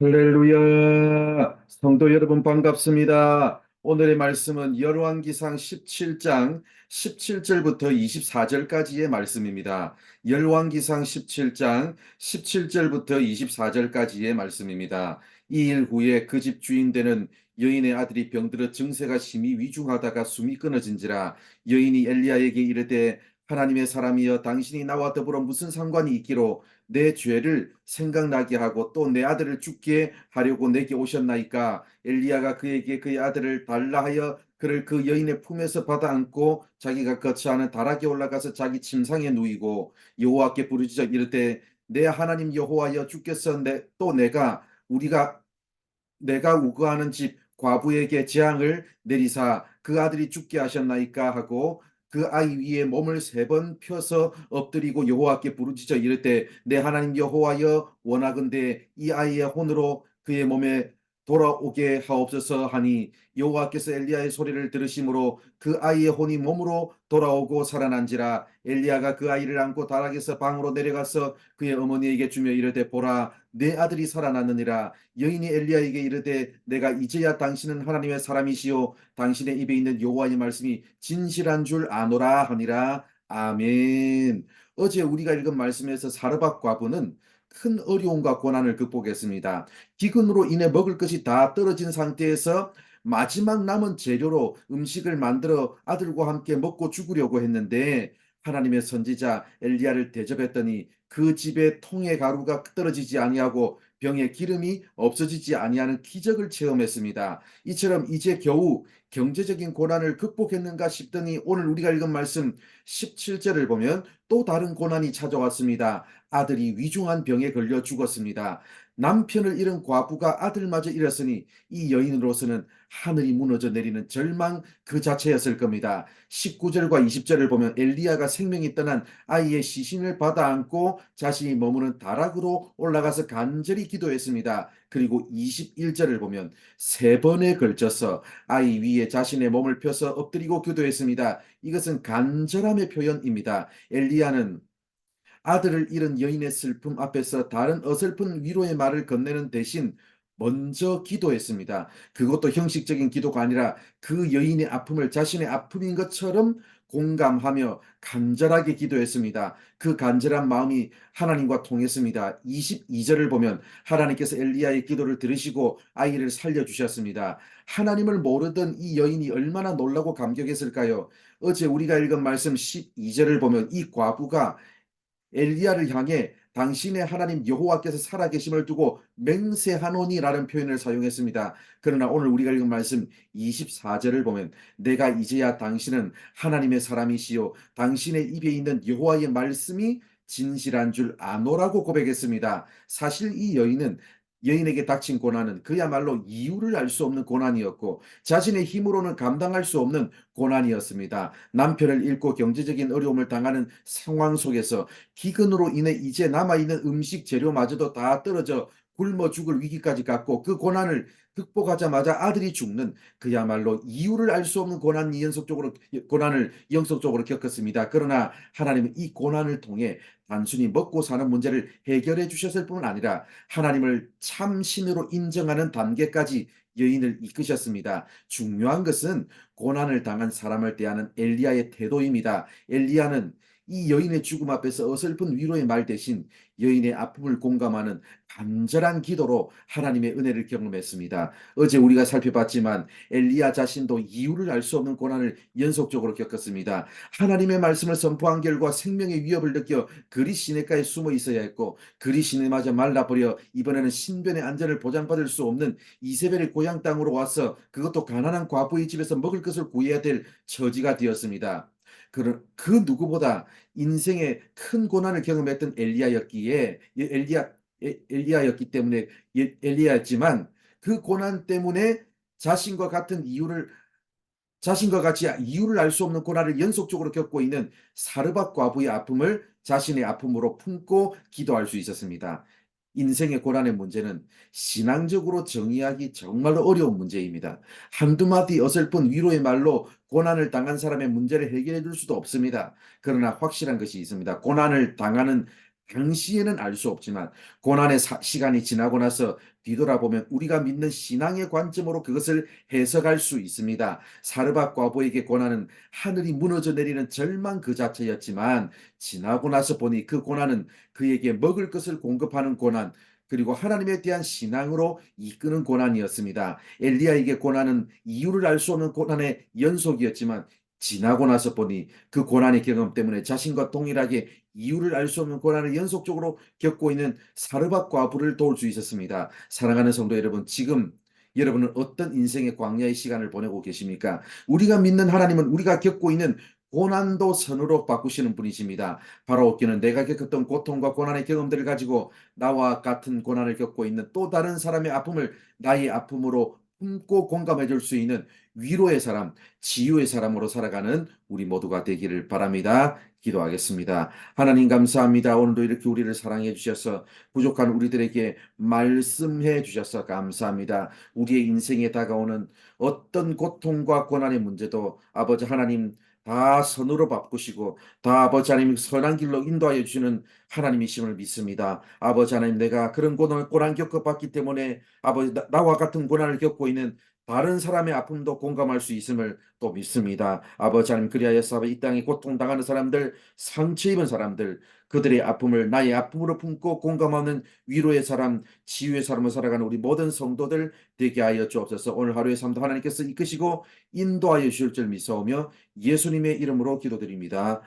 할렐루야. 성도 여러분 반갑습니다. 오늘의 말씀은 열왕기상 17장 17절부터 24절까지의 말씀입니다. 열왕기상 17장 17절부터 24절까지의 말씀입니다. 이 일 후에 그 집 주인 되는 여인의 아들이 병들어 증세가 심히 위중하다가 숨이 끊어진지라. 여인이 엘리야에게 이르되 하나님의 사람이여, 당신이 나와 더불어 무슨 상관이 있기로 내 죄를 생각나게 하고 또 내 아들을 죽게 하려고 내게 오셨나이까. 엘리야가 그에게 그의 아들을 달라 하여 그를 그 여인의 품에서 받아 안고 자기가 거처하는 다락에 올라가서 자기 침상에 누이고 여호와께 부르짖어 이르되 내 하나님 여호와여, 주께서 또 내가 우거하는 집 과부에게 재앙을 내리사 그 아들이 죽게 하셨나이까 하고 그 아이 위에 몸을 3번 펴서 엎드리고 여호와께 부르짖어 이르되 내 하나님 여호와여, 원하건대 이 아이의 혼으로 그의 몸에 돌아오게 하옵소서 하니 여호와께서 엘리야의 소리를 들으심으로 그 아이의 혼이 몸으로 돌아오고 살아난지라. 엘리야가 그 아이를 안고 다락에서 방으로 내려가서 그의 어머니에게 주며 이르되 보라, 내 아들이 살아났느니라. 여인이 엘리야에게 이르되 내가 이제야 당신은 하나님의 사람이시요 당신의 입에 있는 여호와의 말씀이 진실한 줄 아노라 하니라. 아멘. 어제 우리가 읽은 말씀에서 사르밧 과부는 큰 어려움과 고난을 극복했습니다. 기근으로 인해 먹을 것이 다 떨어진 상태에서 마지막 남은 재료로 음식을 만들어 아들과 함께 먹고 죽으려고 했는데 하나님의 선지자 엘리야를 대접했더니 그 집에 통의 가루가 떨어지지 아니하고 병에 기름이 없어지지 아니하는 기적을 체험했습니다. 이처럼 이제 겨우 경제적인 고난을 극복했는가 싶더니 오늘 우리가 읽은 말씀 17절을 보면 또 다른 고난이 찾아왔습니다. 아들이 위중한 병에 걸려 죽었습니다. 남편을 잃은 과부가 아들마저 잃었으니 이 여인으로서는 하늘이 무너져 내리는 절망 그 자체였을 겁니다. 19절과 20절을 보면 엘리야가 생명이 떠난 아이의 시신을 받아 안고 자신이 머무는 다락으로 올라가서 간절히 기도했습니다. 그리고 21절을 보면 3번에 걸쳐서 아이 위에 자신의 몸을 펴서 엎드리고 기도했습니다. 이것은 간절함의 표현입니다. 엘리야는 아들을 잃은 여인의 슬픔 앞에서 다른 어설픈 위로의 말을 건네는 대신 먼저 기도했습니다. 그것도 형식적인 기도가 아니라 그 여인의 아픔을 자신의 아픔인 것처럼 공감하며 간절하게 기도했습니다. 그 간절한 마음이 하나님과 통했습니다. 22절을 보면 하나님께서 엘리야의 기도를 들으시고 아이를 살려주셨습니다. 하나님을 모르던 이 여인이 얼마나 놀라고 감격했을까요? 어제 우리가 읽은 말씀 12절을 보면 이 과부가 엘리야를 향해 당신의 하나님 여호와께서 살아계심을 두고 맹세하노니라는 표현을 사용했습니다. 그러나 오늘 우리가 읽은 말씀 24절을 보면 내가 이제야 당신은 하나님의 사람이시요 당신의 입에 있는 여호와의 말씀이 진실한 줄 아노라고 고백했습니다. 사실 이 여인에게 닥친 고난은 그야말로 이유를 알 수 없는 고난이었고 자신의 힘으로는 감당할 수 없는 고난이었습니다. 남편을 잃고 경제적인 어려움을 당하는 상황 속에서 기근으로 인해 이제 남아있는 음식 재료마저도 다 떨어져 굶어 죽을 위기까지 갔고 그 고난을 극복하자마자 아들이 죽는 그야말로 이유를 알 수 없는 고난을 연속적으로 겪었습니다. 그러나 하나님은 이 고난을 통해 단순히 먹고 사는 문제를 해결해 주셨을 뿐 아니라 하나님을 참신으로 인정하는 단계까지 여인을 이끄셨습니다. 중요한 것은 고난을 당한 사람을 대하는 엘리야의 태도입니다. 엘리야는 이 여인의 죽음 앞에서 어설픈 위로의 말 대신 여인의 아픔을 공감하는 간절한 기도로 하나님의 은혜를 경험했습니다. 어제 우리가 살펴봤지만 엘리야 자신도 이유를 알 수 없는 고난을 연속적으로 겪었습니다. 하나님의 말씀을 선포한 결과 생명의 위협을 느껴 그리 시냇가에 숨어 있어야 했고 그리 시내마저 말라버려 이번에는 신변의 안전을 보장받을 수 없는 이세벨의 고향 땅으로 와서 그것도 가난한 과부의 집에서 먹을 것을 구해야 될 처지가 되었습니다. 그 누구보다 인생의 큰 고난을 경험했던 엘리야였기 때문에 엘리야였지만 그 고난 때문에 자신과 같은 이유를 자신과 같이 이유를 알 수 없는 고난을 연속적으로 겪고 있는 사르밧 과부의 아픔을 자신의 아픔으로 품고 기도할 수 있었습니다. 인생의 고난의 문제는 신앙적으로 정의하기 정말로 어려운 문제입니다. 한두 마디 어설픈 위로의 말로 고난을 당한 사람의 문제를 해결해 줄 수도 없습니다. 그러나 확실한 것이 있습니다. 고난을 당하는 당시에는 알 수 없지만 고난의 시간이 지나고 나서 뒤돌아보면 우리가 믿는 신앙의 관점으로 그것을 해석할 수 있습니다. 사르밧 과부에게 고난은 하늘이 무너져 내리는 절망 그 자체였지만 지나고 나서 보니 그 고난은 그에게 먹을 것을 공급하는 고난, 그리고 하나님에 대한 신앙으로 이끄는 고난이었습니다. 엘리야에게 고난은 이유를 알 수 없는 고난의 연속이었지만 지나고 나서 보니 그 고난의 경험 때문에 자신과 동일하게 이유를 알 수 없는 고난을 연속적으로 겪고 있는 사르밧 과부를 도울 수 있었습니다. 사랑하는 성도 여러분, 지금 여러분은 어떤 인생의 광야의 시간을 보내고 계십니까? 우리가 믿는 하나님은 우리가 겪고 있는 고난도 선으로 바꾸시는 분이십니다. 바로옵기는 내가 겪었던 고통과 고난의 경험들을 가지고 나와 같은 고난을 겪고 있는 또 다른 사람의 아픔을 나의 아픔으로 품고 공감해 줄 수 있는 위로의 사람, 치유의 사람으로 살아가는 우리 모두가 되기를 바랍니다. 기도하겠습니다. 하나님 감사합니다. 오늘도 이렇게 우리를 사랑해 주셔서 부족한 우리들에게 말씀해 주셔서 감사합니다. 우리의 인생에 다가오는 어떤 고통과 고난의 문제도 아버지 하나님 다 선으로 바꾸시고 다 아버지 하나님 선한 길로 인도하여 주시는 하나님이심을 믿습니다. 아버지 하나님 내가 그런 고난 겪어봤기 때문에 아버지 나와 같은 고난을 겪고 있는 다른 사람의 아픔도 공감할 수 있음을 또 믿습니다. 아버지 하나님 그리하여서 이 땅에 고통당하는 사람들, 상처 입은 사람들, 그들의 아픔을 나의 아픔으로 품고 공감하는 위로의 사람, 치유의 사람을 살아가는 우리 모든 성도들 되게 하여 주옵소서. 오늘 하루의 삶도 하나님께서 이끄시고 인도하여 주실 줄 믿사오며 예수님의 이름으로 기도드립니다.